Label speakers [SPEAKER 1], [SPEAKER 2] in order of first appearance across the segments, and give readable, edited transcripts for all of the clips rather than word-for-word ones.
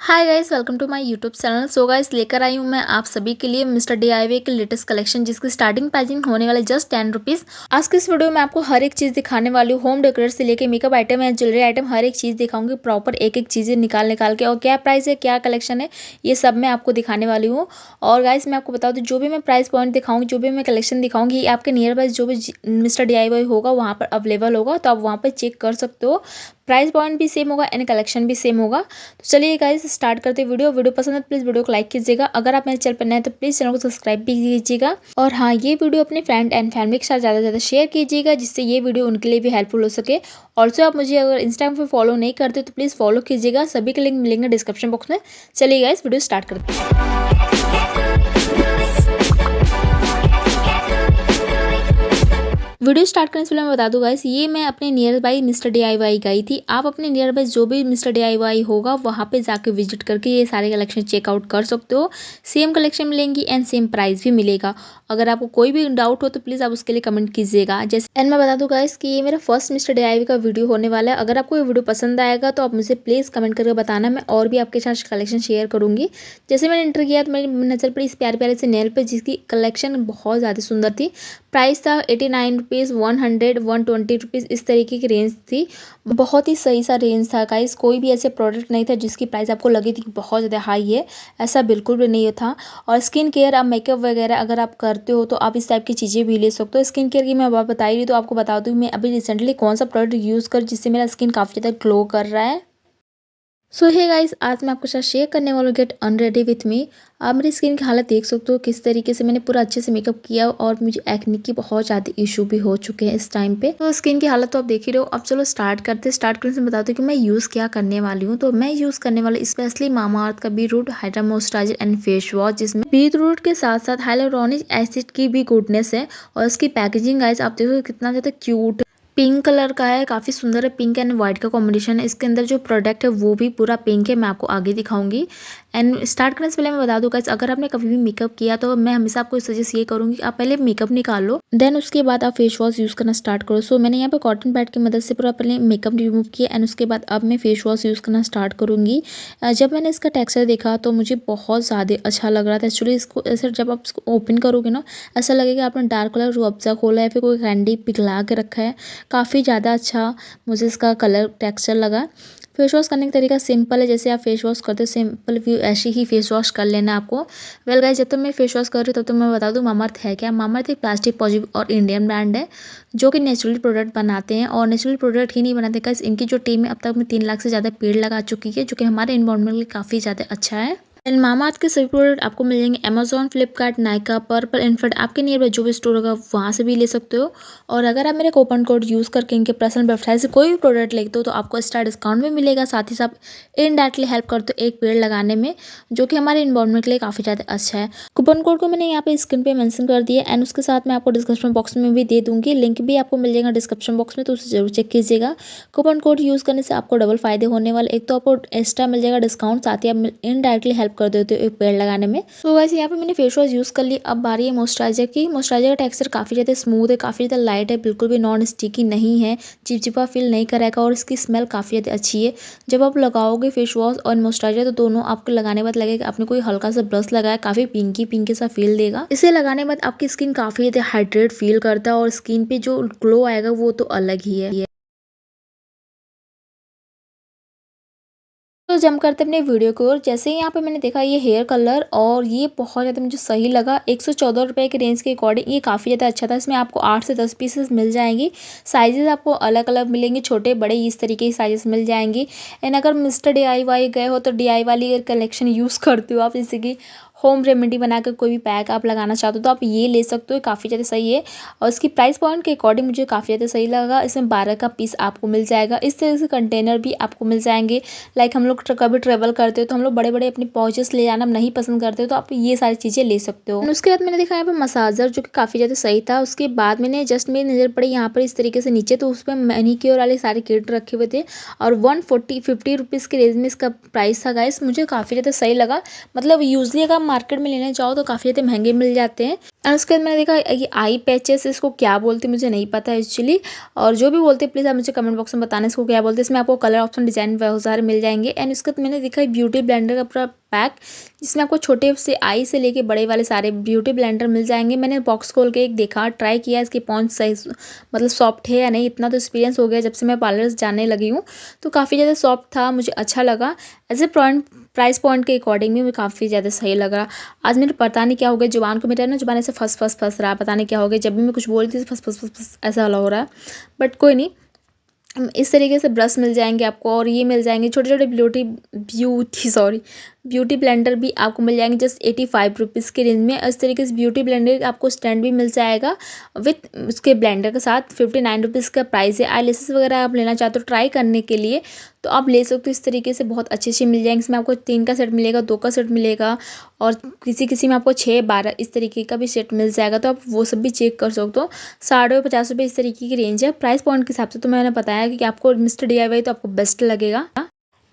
[SPEAKER 1] Hi guys, welcome to my YouTube channel. So guys, लेकर आई हूँ मैं आप सभी के लिए मिस्टर DIY के लेटेस्ट कलेक्शन, जिसकी स्टार्टिंग प्राइसिंग होने वाले जस्ट 10 रुपीज़। आज की इस वीडियो में आपको हर एक चीज़ दिखाने वाली हूँ। होम डेकोरेट से लेके मेकअप आइटम या ज्वेलरी आइटम हर एक चीज़ दिखाऊंगी प्रॉपर, एक एक चीज़ें निकाल के, और क्या प्राइस है, क्या कलेक्शन है, ये सब मैं आपको दिखाने वाली हूँ। और गाइस, मैं आपको बता दूँ, जो भी मैं प्राइस पॉइंट दिखाऊंगी, जो भी मैं कलेक्शन दिखाऊंगी, ये आपके नियर बाय जो भी मिस्टर DIY होगा वहाँ पर अवेलेबल होगा, तो आप वहाँ पर चेक कर सकते हो। प्राइस पॉइंट भी सेम होगा एंड कलेक्शन भी सेम होगा। तो चलिए गाइस, स्टार्ट करते वीडियो पसंद है तो प्लीज़ वीडियो को लाइक कीजिएगा। अगर आप मेरे चैनल पर नए हैं तो प्लीज़ चैनल को सब्सक्राइब भी कीजिएगा। और हाँ, ये वीडियो अपने फ्रेंड एंड फैमिली के साथ ज़्यादा से ज़्यादा शेयर कीजिएगा, जिससे ये वीडियो उनके लिए भी हेल्पफुल हो सके। ऑल्सो आप मुझे अगर इंस्टाग्राम पर फॉलो नहीं करते तो प्लीज़ फॉलो कीजिएगा, सभी के लिंक मिलेंगे डिस्क्रिप्शन बॉक्स में। चलिए गाइस, वीडियो स्टार्ट करते हैं। वीडियो स्टार्ट करने से पहले मैं बता दूं गाइस, ये मैं अपने नियर बाई मिस्टर DIY गई थी। आप अपने नियर बाई जो भी मिस्टर DIY होगा वहाँ पे जाके विजिट करके ये सारे कलेक्शन चेकआउट कर सकते हो। सेम कलेक्शन मिलेंगी एंड सेम प्राइस भी मिलेगा। अगर आपको कोई भी डाउट हो तो प्लीज़ आप उसके लिए कमेंट कीजिएगा। जैसे एंड मैं बता दूं गाइस कि ये मेरा फर्स्ट मिस्टर DIY का वीडियो होने वाला है। अगर आपको ये वीडियो पसंद आएगा तो आप मुझे प्लीज़ कमेंट करके बताना, मैं और भी आपके साथ कलेक्शन शेयर करूँगी। जैसे मैंने एंटर किया तो मेरी नज़र पड़ी इस प्यारे प्यारे से नेल पे, जिसकी कलेक्शन बहुत ज़्यादा सुंदर थी। प्राइस था 89 रुपीज़, 100, 120 रुपीज़, इस तरीके की रेंज थी। बहुत ही सही सा रेंज था गाइस। कोई भी ऐसे प्रोडक्ट नहीं था जिसकी प्राइस आपको लगी थी कि बहुत ज़्यादा हाई है, ऐसा बिल्कुल भी नहीं था। और स्किन केयर, आप मेकअप वगैरह अगर आप करते हो तो आप इस टाइप की चीज़ें भी ले सकते हो। स्किन केयर की मैं बात बताई रही तो आपको बता दूँ मैं अभी रिसेंटली कौन सा प्रोडक्ट यूज़ कर जिससे मेरा स्किन काफ़ी ज़्यादा ग्लो कर रहा है। सो हे गाइस, आज मैं आपके साथ शेयर करने वाला हूँ गेट अनरेडी विथ मी। आप मेरी स्किन की हालत देख सकते हो किस तरीके से मैंने पूरा अच्छे से मेकअप किया, और मुझे एक्ने की बहुत ज़्यादा इशू भी हो चुके हैं इस टाइम पे। तो स्किन की हालत तो आप देख ही रहे हो। अब चलो स्टार्ट करते हैं। स्टार्ट करने से बताती हूँ कि मैं यूज़ क्या करने वाली हूँ। तो मैं यूज़ करने वाली स्पेशली मामाअर्थ का beetroot hydra moisturiser and face wash, जिसमें बीटरूट के साथ साथ हाइलुरोनिक एसिड की भी गुडनेस है। और इसकी पैकेजिंग गाइस आप देखो कितना ज़्यादा क्यूट पिंक कलर का है, काफ़ी सुंदर है। पिंक एंड व्हाइट का कॉम्बिनेशन है। इसके अंदर जो प्रोडक्ट है वो भी पूरा पिंक है, मैं आपको आगे दिखाऊंगी। एंड स्टार्ट करने से पहले मैं बता दूं गाइस, अगर आपने कभी भी मेकअप किया तो मैं हमेशा आपको सजेस्ट ये करूंगी कि आप पहले मेकअप निकाल लो, देन उसके बाद आप फेस वॉश यूज़ करना स्टार्ट करो। सो मैंने यहाँ पे कॉटन पैड की मदद से पूरा पहले मेकअप रिमूव किया एंड उसके बाद अब मैं फेस वॉश यूज़ करना स्टार्ट करूँगी। जब मैंने इसका टेक्सचर देखा तो मुझे बहुत ज़्यादा अच्छा लग रहा था। एक्चुअली इसको ऐसे जब आप इसको ओपन करोगे ना, ऐसा लगेगा आपने डार्क कलर रूअफ़ज़ा खोला है, फिर कोई कैंडी पिघला के रखा है। काफ़ी ज़्यादा अच्छा मुझे इसका कलर टेक्सचर लगा। फेस वॉश करने का तरीका सिंपल है, जैसे आप फेस वॉश करते हो सिंपल व्यू ऐसे ही फेस वॉश कर लेना आपको। वेल गाइस, जब तक मैं फेस वॉश कर रही हूँ तब तक मैं बता दूँ मामाअर्थ है क्या। मामाअर्थ एक प्लास्टिक पॉजिटिव और इंडियन ब्रांड है, जो कि नेचुरल प्रोडक्ट बनाते हैं। और नेचुरल प्रोडक्ट ही नहीं बनाते गाइस, इनकी जो टीम है अब तक में 3 लाख से ज़्यादा पेड़ लगा चुकी है, जो कि हमारे इन्वायरमेंट के लिए काफ़ी ज़्यादा अच्छा है। एंड मामाअर्थ के सभी प्रोडक्ट आपको मिल जाएंगे Amazon, Flipkart, Nykaa, purple, in fact आपके नियर बाय जो भी स्टोर होगा वहाँ से भी ले सकते हो। और अगर आप मेरे कूपन कोड यूज़ करके इनके पर्सनल वेबसाइट से कोई भी प्रोडक्ट लेते हो तो आपको एक्स्ट्रा डिस्काउंट भी मिलेगा। साथ ही साथ इनडायरेक्टली हेल्प करते हो एक पेड़ लगाने में, जो कि हमारे इन्वायरमेंट के लिए काफ़ी ज़्यादा अच्छा है। कूपन कोड को मैंने यहाँ पे स्क्रीन पे मेंशन कर दिया एंड उसके साथ मैं आपको डिस्क्रिप्शन बॉक्स में भी दे दूँगी। लिंक भी आपको मिल जाएगा डिस्क्रिप्शन बॉक्स में, तो उसे जरूर चेक कीजिएगा। कूपन कोड यूज़ करने से आपको डबल फायदे होने वाले, एक तो आपको एक्स्ट्रा मिल जाएगा डिस्काउंट, साथ ही आप इनडायरेक्टली हेल्प कर देते हो एक पेड़ लगाने में। तो वैसे यहाँ पे मैंने फेस वॉश यूज़ कर ली। अब बारी है मॉइस्चराइजर की। मॉइस्चराइजर का टेक्सचर काफ़ी ज़्यादा स्मूथ है, काफ़ी ज़्यादा लाइट है, बिल्कुल भी नॉन स्टिकी नहीं है, चिपचिपा फील नहीं कराएगा, और इसकी स्मेल काफ़ी ज़्यादा अच्छी है। जब आप लगाओगे फेस वॉश और मॉइस्चराइजर तो दोनों आपको लगाने के बाद लगेगा आपने कोई हल्का सा ब्रश लगाया, काफ़ी पिंकी पिंकी सा फील देगा। इसे लगाने के बाद आपकी स्किन काफ़ी ज़्यादा हाइड्रेट फील करता है, और स्किन पे जो ग्लो आएगा वो तो अलग ही है। तो जम करते अपने वीडियो को, और जैसे ही यहाँ पे मैंने देखा ये हेयर कलर, और ये बहुत ज़्यादा मुझे सही लगा। 114 रुपये के रेंज के अकॉर्डिंग ये काफ़ी ज़्यादा अच्छा था। इसमें आपको 8 से 10 पीसेस मिल जाएंगी। साइजेस आपको अलग अलग मिलेंगे, छोटे बड़े इस तरीके की साइजेस मिल जाएंगी। एंड अगर मिस्टर DIY गए हो तो DIY वाली कलेक्शन यूज़ करते हो आप, जैसे कि होम रेमेडी बनाकर कोई भी पैक आप लगाना चाहते हो तो आप ये ले सकते हो, काफ़ी ज़्यादा सही है। और इसकी प्राइस पॉइंट के अकॉर्डिंग मुझे काफ़ी ज़्यादा सही लगा। इसमें 12 का पीस आपको मिल जाएगा। इस तरह से कंटेनर भी आपको मिल जाएंगे। लाइक हम लोग कभी ट्रेवल करते हो तो हम लोग बड़े बड़े अपने पाउचेस ले जाना नहीं पसंद करते हो, तो आप ये सारी चीज़ें ले सकते हो। उसके बाद मैंने देखा यहाँ पर मसाजर, जो कि काफ़ी ज़्यादा सही था। उसके बाद मैंने जस्ट मेरी नज़र पड़ी यहाँ पर इस तरीके से नीचे, तो उस पर मैनीक्योर वाले सारे किट रखे हुए थे, और 150 रुपीज़ के रेंज में इसका प्राइस था गाइस। मुझे काफ़ी ज़्यादा सही लगा। मतलब यूजली अगर आप मार्केट में लेने जाओ तो काफ़ी ज़्यादा महंगे मिल जाते हैं। एंड उसके बाद मैंने देखा ये आई पैचेस, इसको क्या बोलते हैं मुझे नहीं पता एक्चुअली, और जो भी बोलते हैं प्लीज़ आप मुझे कमेंट बॉक्स में बताना इसको क्या बोलते हैं। इसमें आपको कलर ऑप्शन, डिज़ाइन बहुत सारे मिल जाएंगे। एंड उसके बाद मैंने देखा ब्यूटी ब्लेंडर का पूरा पैक, जिसमें आपको छोटे से आई से लेके बड़े वाले सारे ब्यूटी ब्लेंडर मिल जाएंगे। मैंने बॉक्स खोल के एक देखा, ट्राई किया इसकी पॉन्च साइज मतलब सॉफ्ट है या नहीं। इतना तो एक्सपीरियंस हो गया जब से मैं पार्लर जाने लगी हूँ, तो काफ़ी ज़्यादा सॉफ्ट था, मुझे अच्छा लगा। एज ए प्राइस पॉइंट के अकॉर्डिंग भी मुझे काफ़ी ज़्यादा सही लग रहा। आज मेरे पता नहीं क्या हो गया, जुबान को मेरा ना जुबान ऐसे फंस रहा है, पता नहीं क्या हो गया, जब भी मैं कुछ बोलती हूँ फंस ऐसा वाला हो रहा है, बट कोई नहीं। इस तरीके से ब्रश मिल जाएंगे आपको, और ये मिल जाएंगे छोटे छोटे ब्यूटी ब्लेंडर भी आपको मिल जाएंगे जस्ट 85 रुपीज़ के रेंज में। इस तरीके से ब्यूटी ब्लेंडर आपको स्टैंड भी मिल जाएगा विथ उसके ब्लेंडर के साथ। 59 रुपीज़ का प्राइस है। आई लेसेस वगैरह आप लेना चाहते हो ट्राई करने के लिए तो आप ले सकते हो। इस तरीके से बहुत अच्छे मिल जाएंगे। इसमें आपको 3 का सेट मिलेगा, 2 का सेट मिलेगा, और किसी में आपको 6, 12 इस तरीके का भी सेट मिल जाएगा, तो आप वो सब भी चेक कर सकते हो। 50 इस तरीके की रेंज है। प्राइस पॉइंट के हिसाब से तो मैंने बताया कि आपको मिस्टर DIY तो आपको बेस्ट लगेगा।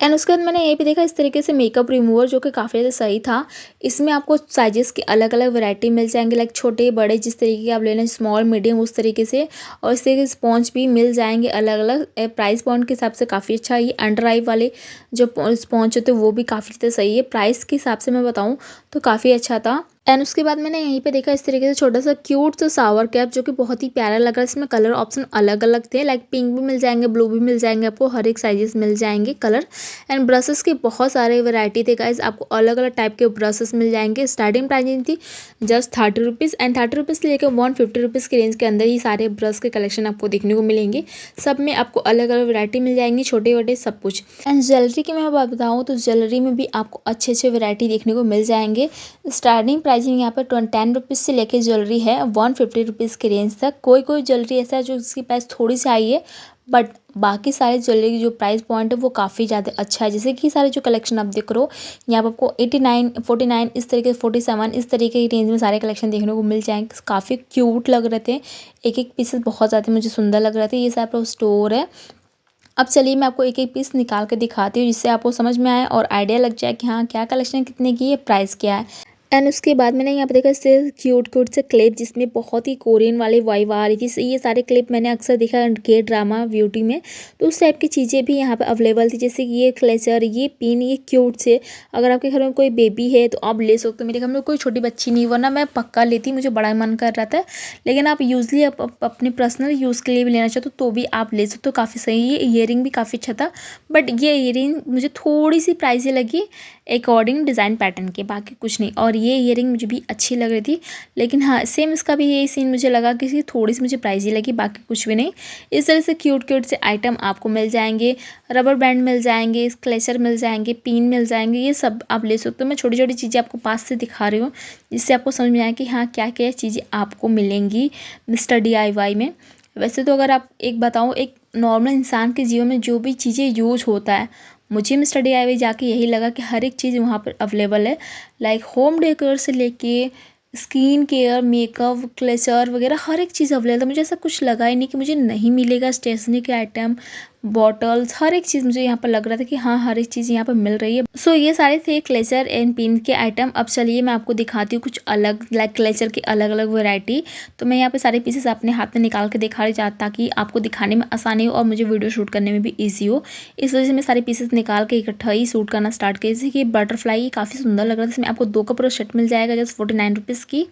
[SPEAKER 1] एंड उसके बाद मैंने ये भी देखा इस तरीके से मेकअप रिमूवर, जो कि काफ़ी ज़्यादा सही था। इसमें आपको साइजेस की अलग अलग वैरायटी मिल जाएंगे, लाइक छोटे बड़े जिस तरीके के आप लेना, स्मॉल मीडियम उस तरीके से। और इस तरीके से स्पॉन्ज भी मिल जाएंगे अलग अलग। प्राइस पॉइंट के हिसाब से काफ़ी अच्छा है। ये अंडर आई वाले जो स्पॉन्ज होते हैं वो भी काफ़ी ज़्यादा सही है। प्राइस के हिसाब से मैं बताऊँ तो काफ़ी अच्छा था। एंड उसके बाद मैंने यहीं पे देखा इस तरीके से छोटा सा क्यूट सा शावर कैप, जो कि बहुत ही प्यारा लग रहा है। इसमें कलर ऑप्शन अलग अलग थे, लाइक पिंक भी मिल जाएंगे, ब्लू भी मिल जाएंगे, आपको हर एक साइजेस मिल जाएंगे कलर। एंड ब्रशेस की बहुत सारे वैरायटी थे गाइज, आपको अलग अलग टाइप के ब्रशेस मिल जाएंगे। स्टार्टिंग प्राइसिंग थी जस्ट 30 रुपीज़, एंड 30 रुपीज़ से लेकर 150 रुपीज़ की रेंज के अंदर ही सारे ब्रश के कलेक्शन आपको देखने को मिलेंगे। सब में आपको अलग अलग वैरायटी मिल जाएंगी, छोटे बड़े सब कुछ। एंड ज्वेलरी की मैं बात बताऊँ तो ज्वेलरी में भी आपको अच्छे वैरायटी देखने को मिल जाएंगे। स्टार्टिंग प्राइसिंग यहाँ पर 10 रुपीज़ से लेके ज्वेलरी है 150 रुपीज़ के रेंज तक। कोई ज्वेलरी ऐसा है जो उसकी प्राइस थोड़ी सी आई है, बट बाकी सारे ज्वेलरी की जो प्राइस पॉइंट है वो काफ़ी ज़्यादा अच्छा है। जैसे कि सारे जो कलेक्शन आप देख रहे हो यहाँ पर आपको 89, 49 इस तरीके से 47 इस तरीके की रेंज में सारे कलेक्शन देखने को मिल जाएंगे। काफ़ी क्यूट लग रहे थे, एक पीसेस बहुत ज़्यादा मुझे सुंदर लग रहे थे। ये सारा स्टोर है। अब चलिए मैं आपको एक पीस निकाल के दिखाती हूँ, जिससे आपको समझ में आए और आइडिया लग जाए कि हाँ क्या कलेक्शन कितने की है, प्राइस क्या है। एंड उसके बाद मैंने यहाँ पे देखा इससे क्यूट से क्लिप, जिसमें बहुत ही कोरियन वाली वाइब आ रही थी। ये सारे क्लिप मैंने अक्सर देखा के ड्रामा ब्यूटी में, तो उस टाइप की चीज़ें भी यहाँ पे अवेलेबल थी। जैसे कि ये क्लेचर, ये पिन, ये क्यूट से। अगर आपके घर में कोई बेबी है तो आप ले सकते हो। मेरे घर में कोई छोटी बच्ची नहीं, वरना मैं पक्का लेती, मुझे बड़ा मन कर रहा था। लेकिन आप यूजली अपने पर्सनल यूज़ के लिए भी लेना चाहते हो तो भी आप ले सकते हो, काफ़ी सही है। ईयरिंग भी काफ़ी अच्छा था, बट ये ईयरिंग मुझे थोड़ी सी प्राइसी लगी अकॉर्डिंग डिज़ाइन पैटर्न के, बाकी कुछ नहीं। और ये ईयरिंग मुझे भी अच्छी लग रही थी, लेकिन हाँ सेम इसका भी यही सीन मुझे लगा कि इसकी थोड़ी सी मुझे प्राइसी लगी, बाकी कुछ भी नहीं। इस तरह से क्यूट से आइटम आपको मिल जाएंगे। रबर बैंड मिल जाएंगे, क्लेचर मिल जाएंगे, पिन मिल जाएंगे, ये सब आप ले सकते हो। मैं छोटी छोटी चीज़ें आपको पास से दिखा रही हूँ, जिससे आपको समझ में आए कि हाँ क्या क्या चीज़ें आपको मिलेंगी मिस्टर DIY में। वैसे तो अगर आप एक बताऊँ, एक नॉर्मल इंसान के जीवन में जो भी चीज़ें यूज होता है, मुझे मिस्टर DIY जाके यही लगा कि हर एक चीज़ वहाँ पर अवेलेबल है। लाइक होम डेकोर से लेके स्किन केयर, मेकअप, क्लेचर वगैरह हर एक चीज़ अवेलेबल था। मुझे ऐसा कुछ लगा ही नहीं कि मुझे नहीं मिलेगा। स्टेशनरी के आइटम, बॉटल्स, हर एक चीज़ मुझे यहाँ पर लग रहा था कि हाँ हर एक चीज़ यहाँ पर मिल रही है। सो ये सारे थे क्लेचर एंड पिन के आइटम। अब चलिए मैं आपको दिखाती हूँ कुछ अलग, लाइक क्लेचर की अलग अलग वैरायटी। तो मैं यहाँ पे सारे पीसेस अपने हाथ में निकाल के दिखा रही हूँ, ताकि आपको दिखाने में आसानी हो और मुझे वीडियो शूट करने में भी ईजी हो। इस वजह से मैं सारे पीसेस निकाल के इकट्ठा ही शूट करना स्टार्ट किया। जैसे कि बटरफ्लाई काफ़ी सुंदर लग रहा था, इसमें आपको 2 का पूरा सेट मिल जाएगा जस्ट 49 रुपीज़ की।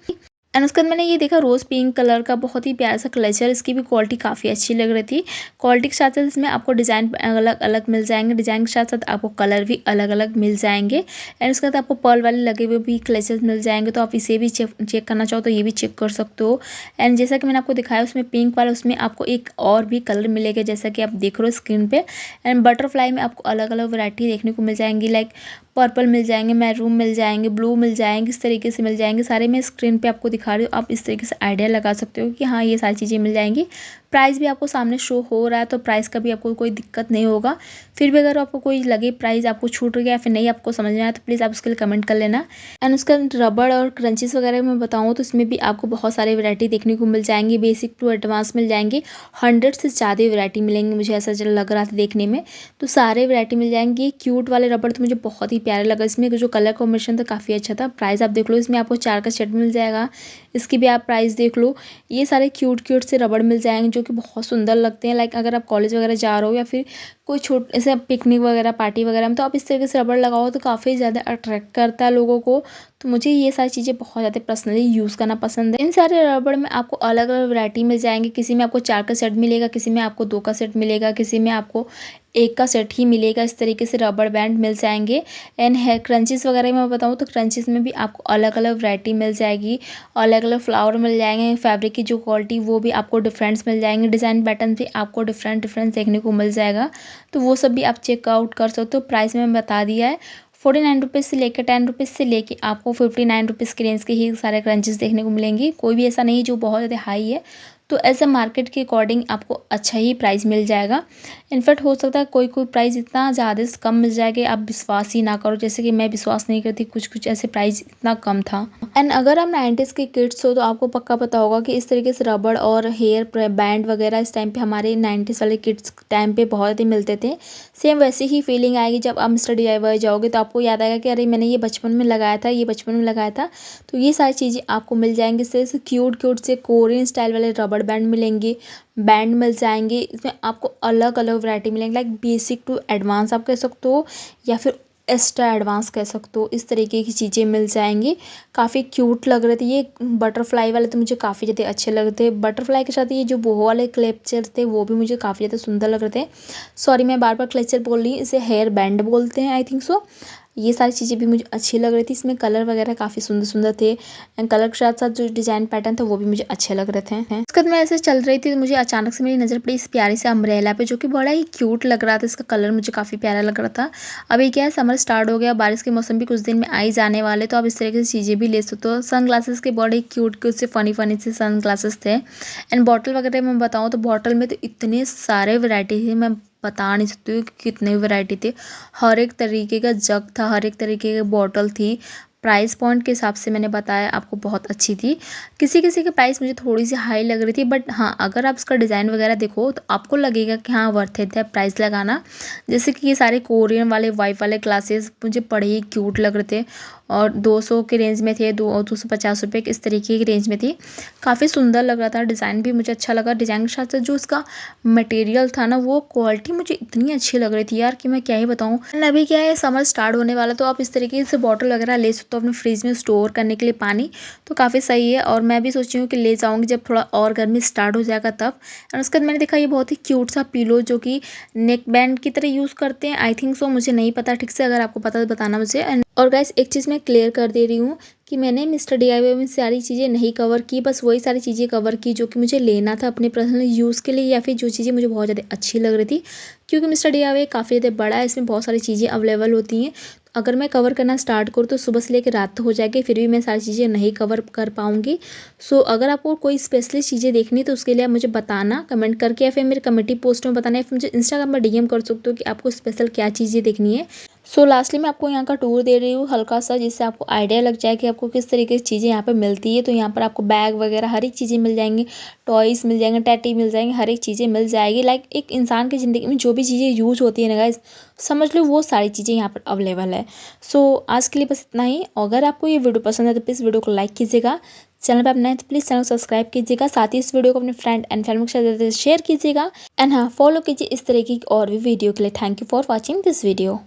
[SPEAKER 1] एंड उसके बाद मैंने ये देखा रोज़ पिंक कलर का बहुत ही प्यारा सा क्लेचर। इसकी भी क्वालिटी काफ़ी अच्छी लग रही थी। क्वालिटी के साथ साथ इसमें आपको डिज़ाइन अलग अलग मिल जाएंगे, डिज़ाइन के साथ साथ आपको कलर भी अलग अलग मिल जाएंगे। एंड उसके बाद आपको पर्ल वाले लगे हुए भी क्लेचर मिल जाएंगे, तो आप इसे भी चेक करना चाहो तो ये भी चेक कर सकते हो। एंड जैसा कि मैंने आपको दिखाया उसमें पिंक वाला, उसमें आपको एक और भी कलर मिलेगा जैसा कि आप देख रहे हो स्क्रीन पे। एंड बटरफ्लाई में आपको अलग अलग वैरायटी देखने को मिल जाएंगी, लाइक पर्पल मिल जाएंगे, मैरून मिल जाएंगे, ब्लू मिल जाएंगे, इस तरीके से मिल जाएंगे। सारे मैं स्क्रीन पे आपको दिखा रही हूँ, आप इस तरीके से आइडिया लगा सकते हो कि हाँ ये सारी चीज़ें मिल जाएंगी। प्राइस भी आपको सामने शो हो रहा है, तो प्राइस का भी आपको कोई दिक्कत नहीं होगा। फिर भी अगर आपको कोई लगे प्राइस आपको छूट गया, फिर नहीं आपको समझ में आया, तो प्लीज़ आप उसके लिए कमेंट कर लेना। एंड उसका रबड़ और क्रंचेस वगैरह मैं बताऊँ तो इसमें भी आपको बहुत सारे वैरायटी देखने को मिल जाएंगी, बेसिक टू एडवांस मिल जाएंगे। 100 से ज़्यादा वैरायटी मिलेंगी, मुझे ऐसा लग रहा था देखने में, तो सारे वैरायटी मिल जाएंगी। क्यूट वाले रबड़ तो मुझे बहुत ही प्यारे लगा, इसमें जो कलर कॉम्बिनेशन था काफ़ी अच्छा था। प्राइस आप देख लो, इसमें आपको 4 का सेट मिल जाएगा, इसकी भी आप प्राइस देख लो। ये सारे क्यूट से रबड़ मिल जाएंगे जो कि बहुत सुंदर लगते हैं। लाइक अगर आप कॉलेज वगैरह जा रहे हो या फिर कोई ऐसे पिकनिक वगैरह पार्टी वगैरह में, तो आप इस तरीके से रबड़ लगाओ तो काफ़ी ज़्यादा अट्रैक्ट करता है लोगों को। तो मुझे ये सारी चीज़ें बहुत ज़्यादा पर्सनली यूज़ करना पसंद है। इन सारे रबड़ में आपको अलग अलग वैरायटी मिल जाएंगे, किसी में आपको 4 का सेट मिलेगा, किसी में आपको 2 का सेट मिलेगा, किसी में आपको 1 का सेट ही मिलेगा। इस तरीके से रबड़ बैंड मिल जाएंगे। एंड है क्रंचेस वगैरह में बताऊँ तो क्रंचेस में भी आपको अलग अलग वैरायटी मिल जाएगी, अलग अलग फ्लावर मिल जाएंगे। फैब्रिक की जो क्वालिटी वो भी आपको डिफरेंस मिल जाएंगे, डिज़ाइन पैटर्न भी आपको डिफरेंट देखने को मिल जाएगा। तो वो सब भी आप चेकआउट कर सकते हो। प्राइस में बता दिया है, 49 रुपीज़ से लेकर 10 रुपीज़ से लेके आपको 59 रुपीज़ की रेंज के ही सारे क्रंचेस देखने को मिलेंगी। कोई भी ऐसा नहीं जो बहुत ज़्यादा हाई है, तो एज ए मार्केट के अकॉर्डिंग आपको अच्छा ही प्राइस मिल जाएगा। इनफैक्ट हो सकता है कोई प्राइस इतना ज़्यादा से कम मिल जाए कि आप विश्वास ही ना करो, जैसे कि मैं विश्वास नहीं करती, कुछ ऐसे प्राइस इतना कम था। एंड अगर आप 90s के किड्स हो तो आपको पक्का पता होगा कि इस तरीके से रबड़ और हेयर बैंड वगैरह इस टाइम पे हमारे 90s वाले किड्स टाइम पे बहुत ज़्यादा मिलते थे। सेम वैसे ही फीलिंग आएगी जब आप मिस्टर DIY जाओगे, तो आपको याद आएगा कि अरे मैंने ये बचपन में लगाया था, ये बचपन में लगाया था। तो ये सारी चीज़ें आपको मिल जाएंगी। इससे क्यूट से कोरियन स्टाइल वाले रबड़ बैंड मिलेंगे, बैंड मिल जाएंगे। इसमें आपको अलग अलग वैरायटी मिलेंगे, लाइक बेसिक टू एडवांस आप कह सकते हो या फिर एक्स्ट्रा एडवांस कह सकते हो। इस तरीके की चीज़ें मिल जाएंगी। काफ़ी क्यूट लग रहे थे। ये बटरफ्लाई वाले तो मुझे काफ़ी ज़्यादा अच्छे लग रहे थे। बटरफ्लाई के साथ ये जो बोहो वाले क्लेचर थे वो भी मुझे काफ़ी ज़्यादा सुंदर लग रहे थे। सॉरी मैं बार बार क्लेचर बोल रही हूँ, इसे हेयर बैंड बोलते हैं आई थिंक सो। ये सारी चीज़ें भी मुझे अच्छी लग रही थी। इसमें कलर वगैरह काफ़ी सुंदर थे, एंड कलर के साथ साथ जो डिज़ाइन पैटर्न था वो भी मुझे अच्छे लग रहे थे। उसके बाद मैं ऐसे चल रही थी तो मुझे अचानक से मेरी नज़र पड़ी इस प्यारी से अम्ब्रेला पे, जो कि बड़ा ही क्यूट लग रहा था। इसका कलर मुझे काफ़ी प्यारा लग रहा था। अभी क्या है, समर स्टार्ट हो गया, बारिश के मौसम भी कुछ दिन में आ ही जाने वाले, तो आप इस तरीके से चीज़ें भी ले सकते हो। सन ग्लासेस के बड़े क्यूट से फनी से सन ग्लासेस थे। एंड बॉटल वगैरह मैं बताऊँ तो बॉटल में तो इतने सारे वैरायटी थे, मैं बता नहीं सकती हूँ कि कितने वैरायटी थे। हर एक तरीके का जग था, हर एक तरीके की बॉटल थी। प्राइस पॉइंट के हिसाब से मैंने बताया आपको बहुत अच्छी थी। किसी किसी की प्राइस मुझे थोड़ी सी हाई लग रही थी, बट हाँ अगर आप इसका डिज़ाइन वगैरह देखो तो आपको लगेगा कि हाँ वर्थ इट है प्राइस लगाना। जैसे कि ये सारे कोरियन वाले वाइफ वाले ग्लासेस मुझे बड़े ही क्यूट लग रहे थे, और 200 के रेंज में थे, 250 रुपये इस तरीके की रेंज में थी। काफ़ी सुंदर लग रहा था, डिज़ाइन भी मुझे अच्छा लगा। डिज़ाइन के साथ साथ जो इसका मटेरियल था ना, वो क्वालिटी मुझे इतनी अच्छी लग रही थी यार कि मैं क्या ही बताऊँ। अभी क्या है, समर स्टार्ट होने वाला, तो आप इस तरीके से बॉटल वगैरह ले सकते हो अपने फ्रिज में स्टोर करने के लिए पानी, तो काफ़ी सही है। और मैं भी सोची हूँ कि ले जाऊँगी जब थोड़ा और गर्मी स्टार्ट हो जाएगा तब। और उसके बाद मैंने देखा ये बहुत ही क्यूट सा पिलो जो कि नेक बैंड की तरह यूज़ करते हैं आई थिंक सो, मुझे नहीं पता ठीक से, अगर आपको पता तो बताना मुझे। और गाइस एक चीज़ मैं क्लियर कर दे रही हूँ कि मैंने मिस्टर DIY में सारी चीज़ें नहीं कवर की, बस वही सारी चीज़ें कवर की जो कि मुझे लेना था अपने पर्सनल यूज़ के लिए, या फिर जो चीज़ें मुझे बहुत ज़्यादा अच्छी लग रही थी। क्योंकि मिस्टर DIY काफ़ी ज़्यादा बड़ा है, इसमें बहुत सारी चीज़ें अवेलेबल होती हैं। अगर मैं कवर करना स्टार्ट करूँ तो सुबह से लेकर रात हो जाएगी, फिर भी मैं सारी चीज़ें नहीं कवर कर पाऊँगी। सो अगर आपको कोई स्पेशली चीज़ें देखनी तो उसके लिए आप मुझे बताना कमेंट करके, या फिर मेरे कमेंटी पोस्ट में बताना, या फिर मुझे इंस्टाग्राम पर DM कर सकते हो कि आपको स्पेशल क्या चीज़ें देखनी है। सो लास्टली मैं आपको यहाँ का टूर दे रही हूँ हल्का सा, जिससे आपको आइडिया लग जाए कि आपको किस तरीके की चीज़ें यहाँ पे मिलती है। तो यहाँ पर आपको बैग वगैरह हर एक चीज़ें मिल जाएंगी, टॉयज़ मिल जाएंगे, टैटी मिल जाएंगे, हर एक चीज़ें मिल जाएगी। लाइक एक इंसान की ज़िंदगी में जो भी चीज़ें यूज होती है ना गाइस, समझ लो वो सारी चीज़ें यहाँ पर अवेलेबल है। सो आज के लिए बस इतना ही। अगर आपको ये वीडियो पसंद है तो प्लीज़ वीडियो को लाइक कीजिएगा, चैनल पर आप नए तो प्लीज़ चैनल को सब्सक्राइब कीजिएगा, साथ ही इस वीडियो को अपने फ्रेंड एंड फैमिली के साथ शेयर कीजिएगा, एंड हाँ फॉलो कीजिए इस तरीके की और भी वीडियो के लिए। Thank you for watching this video.